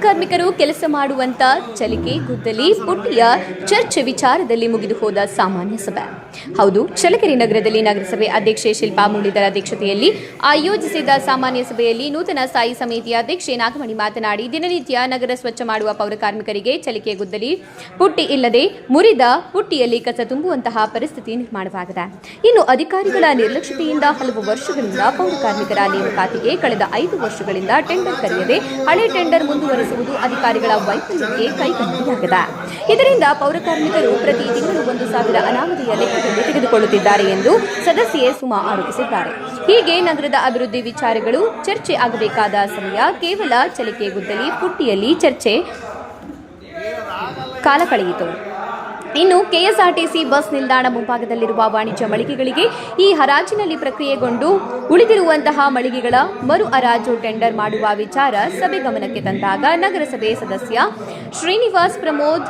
ಪೌರಕಾರ್ಮಿಕರು ಕೆಲಸ ಮಾಡುವಂತ ಚಲಿಕೆ ಗುದ್ದಲಿ ಪುಟ್ಟಿಯ ಚರ್ಚೆ ವಿಚಾರದಲ್ಲಿ ಮುಗಿದು ಹೋದ ಸಾಮಾನ್ಯ ಸಭೆ. ಹೌದು, ಚಳ್ಳಕೆರೆ ನಗರದಲ್ಲಿ ನಗರಸಭೆ ಅಧ್ಯಕ್ಷೆ ಶಿಲ್ಪಾ ಮೂಳಿದರ ಅಧ್ಯಕ್ಷತೆಯಲ್ಲಿ ಆಯೋಜಿಸಿದ ಸಾಮಾನ್ಯ ಸಭೆಯಲ್ಲಿ ನೂತನ ಸ್ಥಾಯಿ ಸಮಿತಿಯ ಅಧ್ಯಕ್ಷೆ ನಾಗಮಣಿ ಮಾತನಾಡಿ, ದಿನನಿತ್ಯ ನಗರ ಸ್ವಚ್ಛ ಮಾಡುವ ಪೌರಕಾರ್ಮಿಕರಿಗೆ ಚಲಿಕೆ ಗುದ್ದಲಿ ಪುಟ್ಟಿ ಇಲ್ಲದೆ ಮುರಿದ ಪುಟ್ಟಿಯಲ್ಲಿ ಕಸ ತುಂಬುವಂತಹ ಪರಿಸ್ಥಿತಿ ನಿರ್ಮಾಣವಾಗಿದೆ. ಇನ್ನು ಅಧಿಕಾರಿಗಳ ನಿರ್ಲಕ್ಷ್ಯತೆಯಿಂದ ಹಲವು ವರ್ಷಗಳಿಂದ ಪೌರಕಾರ್ಮಿಕರ ನೇಮಕಾತಿಗೆ ಕಳೆದ 5 ವರ್ಷಗಳಿಂದ ಟೆಂಡರ್ ಕರೆಯದೆ ಹಳೆ ಟೆಂಡರ್ ಮುಂದುವರೆಸುವುದು ಅಧಿಕಾರಿಗಳ ವೈಫಲ್ಯಕ್ಕೆ ಕೈಗನ್ನಡಿಯಾಗಿದೆ. ಇದರಿಂದ ಪೌರಕಾರ್ಮಿಕರು ಪ್ರತಿ ತಿಂಗಳು 1,000 ಅನಾಮಧೇಯ ಲೆಕ್ಕದಲ್ಲಿ ತೆಗೆದುಕೊಳ್ಳುತ್ತಿದ್ದಾರೆ ಎಂದು ಸದಸ್ಯೆ ಸುಮಾ ಆರೋಪಿಸಿದ್ದಾರೆ. ಹೀಗೆ ನಗರದ ಅಭಿವೃದ್ಧಿ ವಿಚಾರಗಳು ಚರ್ಚೆ ಆಗಬೇಕಾದ ಸಮಯ ಕೇವಲ ಚಲಿಕೆ ಗುದ್ದಲಿ ಪುಟ್ಟಿಯಲ್ಲಿ ಚರ್ಚೆ ಕಾಲ ಕಳೆಯಿತು. ಇನ್ನು ಕೆಎಸ್ಆರ್ಟಿಸಿ ಬಸ್ ನಿಲ್ದಾಣ ಮುಂಭಾಗದಲ್ಲಿರುವ ವಾಣಿಜ್ಯ ಮಳಿಗೆಗಳಿಗೆ ಈ ಹರಾಜಿನಲ್ಲಿ ಪ್ರಕ್ರಿಯೆಗೊಂಡು ಉಳಿದಿರುವಂತಹ ಮಳಿಗೆಗಳ ಮರು ಹರಾಜು ಟೆಂಡರ್ ಮಾಡುವ ವಿಚಾರ ಸಭೆ ಗಮನಕ್ಕೆ ತಂದಾಗ ನಗರಸಭೆ ಸದಸ್ಯ ಶ್ರೀನಿವಾಸ್ ಪ್ರಮೋದ್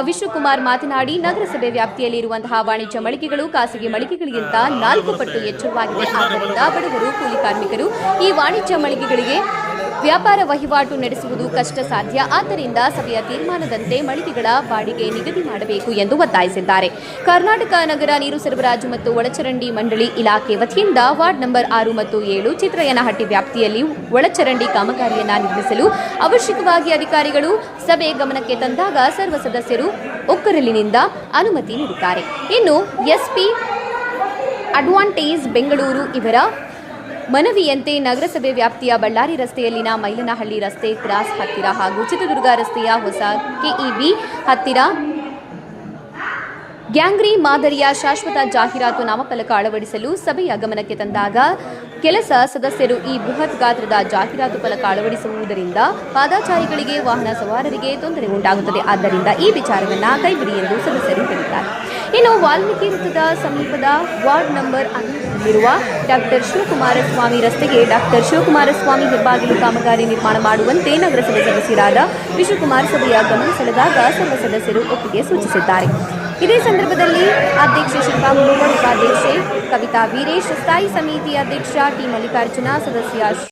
ವಿಶ್ವಕುಮಾರ್ ಮಾತನಾಡಿ, ನಗರಸಭೆ ವ್ಯಾಪ್ತಿಯಲ್ಲಿ ಇರುವಂತಹ ವಾಣಿಜ್ಯ ಮಳಿಗೆಗಳು ಖಾಸಗಿ ಮಳಿಗೆಗಳಿಗಿಂತ 4 ಪಟ್ಟು ಎಚ್ಚರವಾಗಿದೆ. ಆದ್ದರಿಂದ ಬಡವರು, ಕೂಲಿ ಕಾರ್ಮಿಕರು ಈ ವಾಣಿಜ್ಯ ಮಳಿಗೆಗಳಿಗೆ ವ್ಯಾಪಾರ ವಹಿವಾಟು ನಡೆಸುವುದು ಕಷ್ಟ ಸಾಧ್ಯ. ಆದ್ದರಿಂದ ಸಭೆಯ ತೀರ್ಮಾನದಂತೆ ಮಳಿಗೆಗಳ ಬಾಡಿಗೆ ನಿಗದಿ ಮಾಡಬೇಕು ಎಂದು ಒತ್ತಾಯಿಸಿದ್ದಾರೆ. ಕರ್ನಾಟಕ ನಗರ ನೀರು ಸರಬರಾಜು ಮತ್ತು ಒಳಚರಂಡಿ ಮಂಡಳಿ ಇಲಾಖೆ ವತಿಯಿಂದ ವಾರ್ಡ್ ನಂಬರ್ 6 ಮತ್ತು 7 ಚಿತ್ರಯನಹಟ್ಟಿ ವ್ಯಾಪ್ತಿಯಲ್ಲಿ ಒಳಚರಂಡಿ ಕಾಮಗಾರಿಯನ್ನು ನಿರ್ಮಿಸಲು ಅವಶ್ಯಕವಾಗಿ ಅಧಿಕಾರಿಗಳು ಸಭೆ ಗಮನಕ್ಕೆ ತಂದಾಗ ಸರ್ವ ಸದಸ್ಯರು ಒಕ್ಕರಲಿನಿಂದ ಅನುಮತಿ ನೀಡಿದ್ದಾರೆ. ಇನ್ನು ಎಸ್ಪಿ ಅಡ್ವಾಂಟೇಜ್ ಬೆಂಗಳೂರು ಇವರ ಮನವಿಯಂತೆ ನಗರಸಭೆ ವ್ಯಾಪ್ತಿಯ ಬಳ್ಳಾರಿ ರಸ್ತೆಯಲ್ಲಿನ ಮೈಲನಹಳ್ಳಿ ರಸ್ತೆ ಕ್ರಾಸ್ ಹತ್ತಿರ ಹಾಗೂ ಚಿತ್ರದುರ್ಗ ರಸ್ತೆಯ ಹೊಸ ಕೆಇಬಿ ಹತ್ತಿರ ಗ್ಯಾಂಗ್ರಿ ಮಾದರಿಯ ಶಾಶ್ವತ ಜಾಹೀರಾತು ನಾಮಫಲಕ ಅಳವಡಿಸಲು ಸಭೆಯ ಗಮನಕ್ಕೆ ತಂದಾಗ ಕೆಲಸ ಸದಸ್ಯರು ಈ ಬೃಹತ್ ಗಾತ್ರದ ಜಾಹೀರಾತು ಫಲಕ ಅಳವಡಿಸುವುದರಿಂದ ಪಾದಚಾರಿಗಳಿಗೆ, ವಾಹನ ಸವಾರರಿಗೆ ತೊಂದರೆ ಉಂಟಾಗುತ್ತದೆ. ಆದ್ದರಿಂದ ಈ ವಿಚಾರವನ್ನು ಕೈಬಿಡಿ ಎಂದು ಸದಸ್ಯರು ಹೇಳಿದ್ದಾರೆ. ಇನ್ನು ವಾಲ್ಮೀಕಿ ವೃತ್ತದ ಸಮೀಪದ ವಾರ್ಡ್ ನಂಬರ್ 11 ಡಾಕ್ಟರ್ ಶಿವಕುಮಾರಸ್ವಾಮಿ ರಸ್ತೆಗೆ ಡಾಕ್ಟರ್ ಶಿವಕುಮಾರಸ್ವಾಮಿ ಹೆಬ್ಬಾಗಿಲು ಕಾಮಗಾರಿ ನಿರ್ಮಾಣ ಮಾಡುವಂತೆ ನಗರಸಭೆ ಸದಸ್ಯರಾದ ವಿಶ್ವಕುಮಾರ್ ಸಭೆಯ ಗಮನ ಸೆಳೆದಾಗ ಸರ್ವ ಸದಸ್ಯರು ಒಪ್ಪಿಗೆ ಸೂಚಿಸಿದ್ದಾರೆ. ಇದೇ ಸಂದರ್ಭದಲ್ಲಿ ಅಧ್ಯಕ್ಷೆ ಶಿಲ್ಪಾ ಮೂಳಿದರ್, ಉಪಾಧ್ಯಕ್ಷೆ ಕವಿತಾ ವೀರೇಶ್, ಸ್ಥಾಯಿ ಸಮಿತಿ ಅಧ್ಯಕ್ಷ ಟಿ ಮಲ್ಲಿಕಾರ್ಜುನ, ಸದಸ್ಯ